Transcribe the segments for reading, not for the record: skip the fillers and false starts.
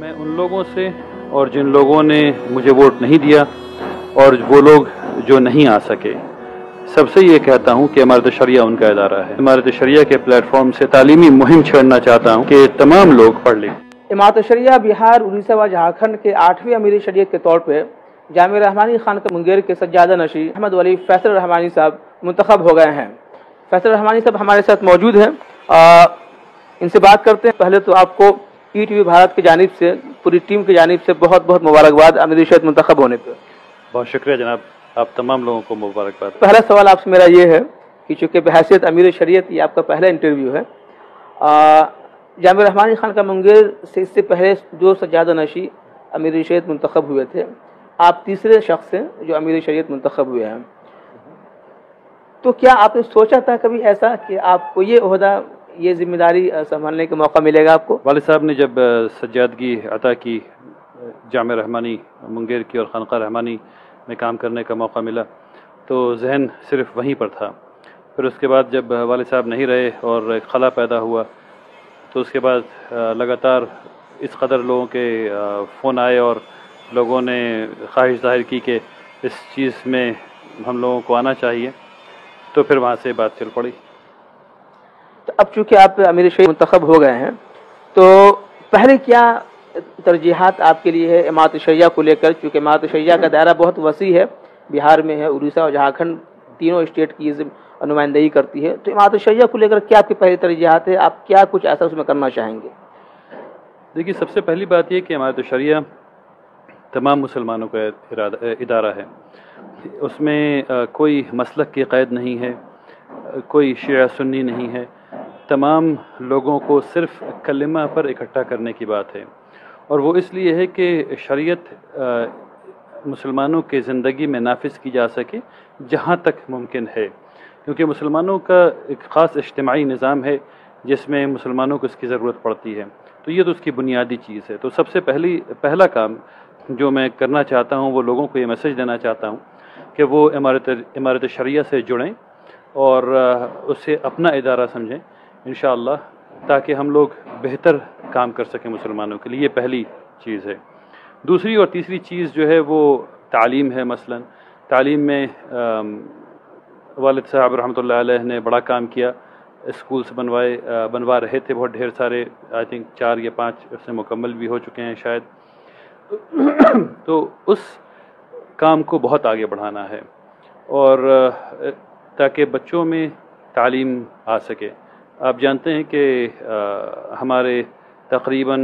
मैं उन लोगों से और जिन लोगों ने मुझे वोट नहीं दिया और वो लोग जो नहीं आ सके, सबसे ये कहता हूँ कि इमारत शरिया उनका इदारा है। इमारत शरिया के प्लेटफॉर्म से तालीमी मुहिम छेड़ना चाहता हूँ कि तमाम लोग पढ़ लें। इमारत शरिया बिहार, उड़ीसा व झारखंड के 8वें अमीर शरीयत के तौर पर जामिया रहमानी खानका मुंगेर के सज्जादा नशी अहमद वली फैसल रहमानी साहब मुंतखब हो गए हैं। फैसल रहमानी साहब हमारे साथ मौजूद हैं, इनसे बात करते हैं। पहले तो आपको ETV भारत की जानिब से, पूरी टीम की जानिब से बहुत बहुत मुबारकबाद अमीर शरीयत मुंतखब होने पर। बहुत शुक्रिया जनाब, आप तमाम लोगों को मुबारकबाद। पहला सवाल आपसे मेरा ये है कि चूँकि बहैसियत अमीर शरीयत ये आपका पहला इंटरव्यू है, जामिया रहमानी खानका मुंगेर से इससे पहले जो सज्जादा नशी अमीर शरीयत मुंतखब हुए थे, आप तीसरे शख्स हैं जो अमीर शरीयत मुंतखब हुए हैं। तो क्या आपने सोचा था कभी ऐसा कि आपको ये ओहदा, ये जिम्मेदारी संभालने का मौका मिलेगा आपको? वालिद साहब ने जब सज्जादगी अता की जामिया रहमानी मुंगेर की और खानका रहमानी में काम करने का मौका मिला तो जहन सिर्फ वहीं पर था। फिर उसके बाद जब वालिद साहब नहीं रहे और एक खला पैदा हुआ तो उसके बाद लगातार इस कदर लोगों के फ़ोन आए और लोगों ने ख्वाहिश ज़ाहिर की कि इस चीज़ में हम लोगों को आना चाहिए, तो फिर वहाँ से बात चल पड़ी। तो अब चूँकि आप अमीर शरीयत मुंतखब हो गए हैं, तो पहले क्या तरजीहात आपके लिए है इमारत शरिया को लेकर? चूँकि इमारत शरिया का दायरा बहुत वसी है, बिहार में है, उड़ीसा और झारखंड तीनों स्टेट की नुमाइंदगी करती है, तो इमारत शरिया को लेकर क्या आपकी पहली तरजीहात है? आप क्या कुछ ऐसा उसमें करना चाहेंगे? देखिए, सबसे पहली बात यह कि इमारत शरिया तमाम मुसलमानों का इदारा है। उसमें कोई मसलक की क़ैद नहीं है, कोई शिया सुन्नी नहीं है, तमाम लोगों को सिर्फ कलिमा पर इकट्ठा करने की बात है। और वो इसलिए है कि शरीयत मुसलमानों के ज़िंदगी में नाफिज की जा सके जहाँ तक मुमकिन है, क्योंकि मुसलमानों का एक ख़ास इज्तिमाई निज़ाम है जिसमें मुसलमानों को इसकी ज़रूरत पड़ती है। तो ये तो उसकी बुनियादी चीज़ है। तो सबसे पहला काम जो मैं करना चाहता हूँ, वो लोगों को ये मैसेज देना चाहता हूँ कि वो इमारत शरिया से जुड़ें और उसे अपना इदारा समझें इंशाअल्लाह, ताकि हम लोग बेहतर काम कर सकें मुसलमानों के लिए। ये पहली चीज़ है। दूसरी और तीसरी चीज़ जो है वो तालीम है। मसलन तालीम में वालिद साहब रहमतुल्लाह अलैह ने बड़ा काम किया, स्कूल्स बनवा रहे थे बहुत ढेर सारे, आई थिंक 4 या 5 से मुकम्मल भी हो चुके हैं शायद। तो उस काम को बहुत आगे बढ़ाना है और ताकि बच्चों में तालीम आ सके। आप जानते हैं कि हमारे तकरीबन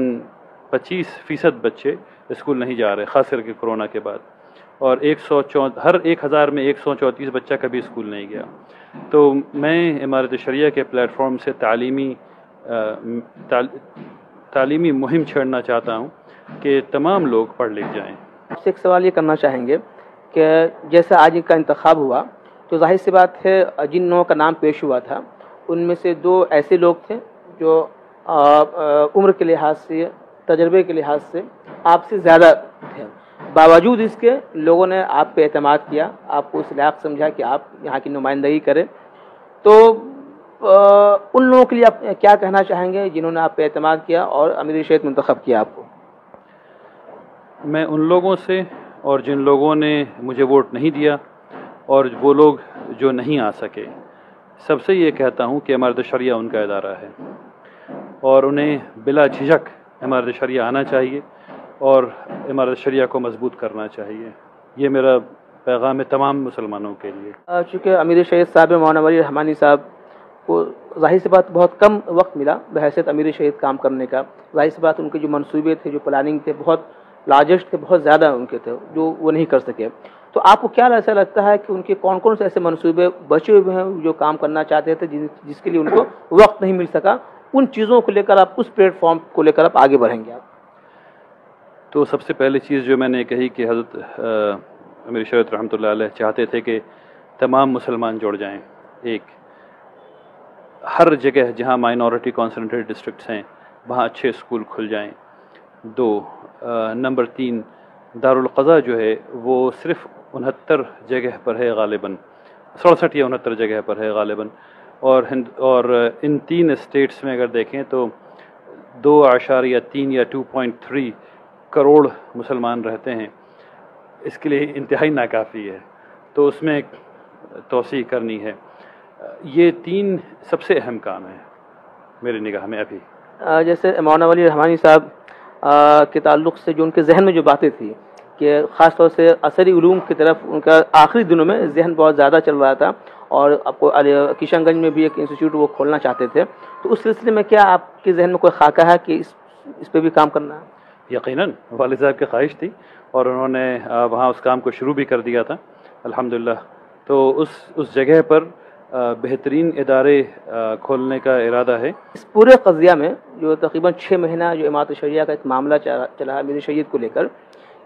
25% बच्चे स्कूल नहीं जा रहे, ख़ास करके कोरोना के बाद, और हर 1000 में 134 बच्चा कभी स्कूल नहीं गया। तो मैं इमारत शरिया के प्लेटफॉर्म से तालीमी मुहिम छेड़ना चाहता हूँ कि तमाम लोग पढ़ लिख जाएँ। आपसे एक सवाल ये करना चाहेंगे कि जैसा आज इनका इंतखाब हुआ, तो जाहिर सी बात है जिन लोगों का नाम पेश हुआ था उनमें से 2 ऐसे लोग थे जो उम्र के लिहाज से, तजर्बे के लिहाज से आपसे ज़्यादा थे। बावजूद इसके लोगों ने आप पे एतमाद किया, आपको इस लायक समझा कि आप यहाँ की नुमाइंदगी करें। तो उन लोगों के लिए आप क्या कहना चाहेंगे जिन्होंने आप पे एतमाद किया और अमीर शरीयत मुंतखब किया आपको? मैं उन लोगों से और जिन लोगों ने मुझे वोट नहीं दिया और वो लोग जो नहीं आ सके, सबसे ये कहता हूँ कि इमारत शरिया उनका इदारा है और उन्हें बिला झिझक इमारत शरिया आना चाहिए और इमारत शरिया को मजबूत करना चाहिए। ये मेरा पैगाम है तमाम मुसलमानों के लिए। चूँकि अमीर शरीयत साहब मौलाना वली रहमानी साहब को ज़ाहिर सी बात बहुत कम वक्त मिला बहैसियत अमीर शरीयत काम करने का, ज़ाहिर सी बात उनके जो मंसूबे थे, जो प्लानिंग थे, बहुत लार्जेस्ट थे, बहुत ज़्यादा उनके थे जो वो नहीं कर सके। तो आपको क्या ऐसा लगता है कि उनके कौन कौन से ऐसे मंसूबे बचे हुए हैं जो काम करना चाहते थे जिसके लिए उनको वक्त नहीं मिल सका? उन चीज़ों को लेकर आप, उस प्लेटफॉर्म को लेकर आप आगे बढ़ेंगे आप? तो सबसे पहली चीज़ जो मैंने कही कि हज़रत अमीर शरीयत रहमतुल्लाह अलैह चाहते थे कि तमाम मुसलमान जुड़ जाएं। एक, हर जगह जहां माइनॉरिटी कॉन्सनट्रेटेड डिस्ट्रिक्ट्स हैं वहां अच्छे स्कूल खुल जाएं। 2, नंबर 3, दारुल क़ज़ा जो है वो सिर्फ 69 जगह पर है गालिबन, 67 या 69 जगह पर है गालिबन, और इन 3 स्टेट्स में अगर देखें तो 2.3 یا 2.3 کروڑ مسلمان رہتے ہیں، اس کے لیے انتہائی ناکافی ہے، تو اس میں توسیع کرنی ہے۔ یہ 3 سب سے اہم کام ہیں میری نگاہ میں ابھی۔ جیسے مولانا ولی رحمانی صاحب کے تعلق سے جو ان کے ذہن میں جو باتیں تھی کہ خاص طور سے عصری علوم کی طرف ان کا آخری دنوں میں ذہن بہت زیادہ چل رہا تھا، اور آپ کو کشن گنج میں بھی ایک انسٹیٹیوٹ وہ کھولنا چاہتے تھے، تو اس سلسلے میں کیا آپ کے ذہن میں کوئی خاکہ ہے کہ اس پہ بھی کام کرنا ہے؟ یقیناً والد صاحب کی خواہش تھی اور انہوں نے وہاں اس کام کو شروع بھی کر دیا تھا الحمدللہ۔ تو اس جگہ پر بہترین ادارے کھولنے کا ارادہ ہے۔ اس پورے قضیہ میں جو تقریباً 6 مہینہ جو امارت شریعہ کا ایک معاملہ چلا ہے میری شریعت کو لے کر،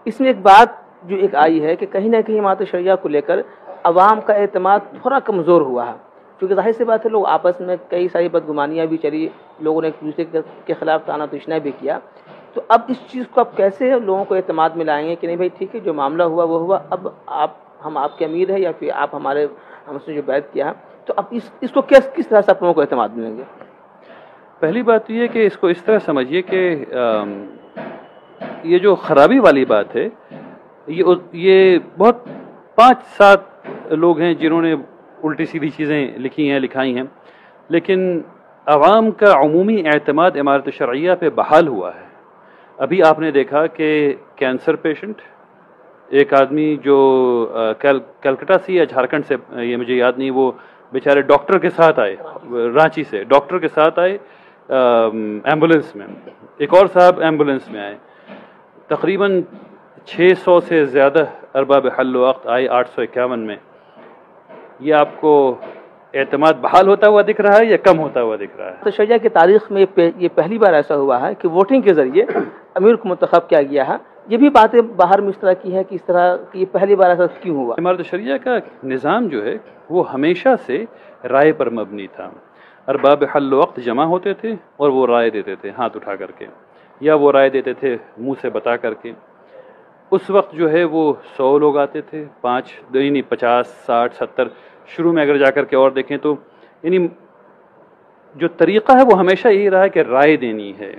اس میں ایک بات جو ایک آئی ہے کہ کہیں نہ کہیں امارت شریعہ کو لے کر عوام کا اعتماد تھوڑا کمزور ہوا ہے، کیونکہ ظاہر سی بات ہے لوگ آپس میں کئی ساری بدگمانیاں بھی چلی، لوگوں نے ایک دوسرے کے خلاف تانا تشنا بھی کیا۔ تو اب اس چیز کو آپ کیسے لوگوں کو اعتماد میں لائیں گے کہ نہیں بھائی ٹھیک ہے جو معاملہ ہوا وہ ہوا، اب ہم آپ کے امیر ہیں یا پھر آپ ہم سے جو بیعت کیا ہے، تو اب اس کو کس طرح سے آپ لوگوں کو اعتماد ملیں گے؟ پہلی بات یہ ہے کہ اس کو اس طرح سمجھیے کہ یہ جو خرابی والی بات ہے، یہ بہت 5-7 لوگ ہیں جنہوں نے الٹی سیدھی چیزیں لکھائی ہیں، لیکن عوام کا عمومی اعتماد امارت شرعیہ پہ بحال ہوا ہے۔ ابھی آپ نے دیکھا کہ کینسر پیشنٹ ایک آدمی جو کلکتہ سے یا جھارکھنڈ سے، یہ مجھے یاد نہیں، وہ بیچارے ڈاکٹر کے ساتھ آئے، رانچی سے ڈاکٹر کے ساتھ آئے ایمبولنس میں، ایک اور صاحب ایمبولنس میں آئے، تقریباً 600 سے زیادہ ارباب حل و عقد آئے 851 میں۔ یہ آپ کو اعتماد بحال ہوتا ہوا دکھ رہا ہے یا کم ہوتا ہوا دکھ رہا ہے؟ تو شریعہ کی تاریخ میں یہ پہلی بار ایسا ہوا ہے کہ ووٹنگ کے ذریعے امیر کو منتخب کیا گیا ہے۔ یہ بھی باتیں باہر میں اس طرح کی ہیں کہ اس طرح کہ یہ پہلی بار ایسا کیوں ہوا؟ امارت شریعہ کا نظام جو ہے وہ ہمیشہ سے رائے پر مبنی تھا۔ ارباب حل و عقد جمع ہوتے تھے اور وہ رائے دیتے تھے ہاتھ اٹھا کر کے، یا وہ رائے دیتے تھے منہ سے بتا کر کے۔ اس وقت جو ہے وہ 100 لوگ آتے تھے، 50 60 70 شروع میں اگر جا کر کے اور دیکھیں تو یعنی جو طریقہ ہے وہ ہمیشہ یہی رہا ہے کہ رائے دینی ہے،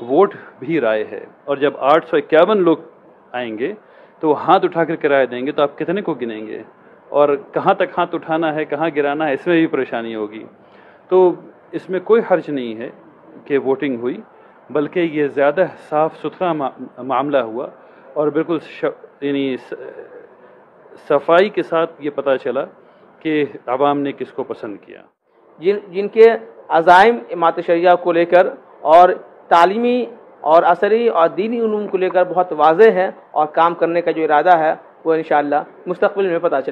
ووٹ بھی رائے ہے، اور جب 851 لوگ آئیں گے تو وہ ہاتھ اٹھا کر کے رائے دیں گے تو آپ کتنے کو گنیں گے، اور کہاں تک ہاتھ اٹھانا ہے کہاں گرانا ہے اس میں بھی پریشانی ہوگی۔ تو اس میں کوئی حرج نہیں ہے کہ ووٹنگ ہوئی، بلکہ یہ زیادہ صاف ستھرا معاملہ ہوا، اور بالکل یعنی صفائی کے ساتھ یہ پتہ چلا کہ عوام نے کس کو پسند کیا۔ جن کے عزائم امارت شریعہ کو لے کر اور تعلیمی اور عصری اور دینی علوم کو لے کر بہت واضح ہے، اور کام کرنے کا جو ارادہ ہے وہ انشاءاللہ مستقبل میں پتہ چلے۔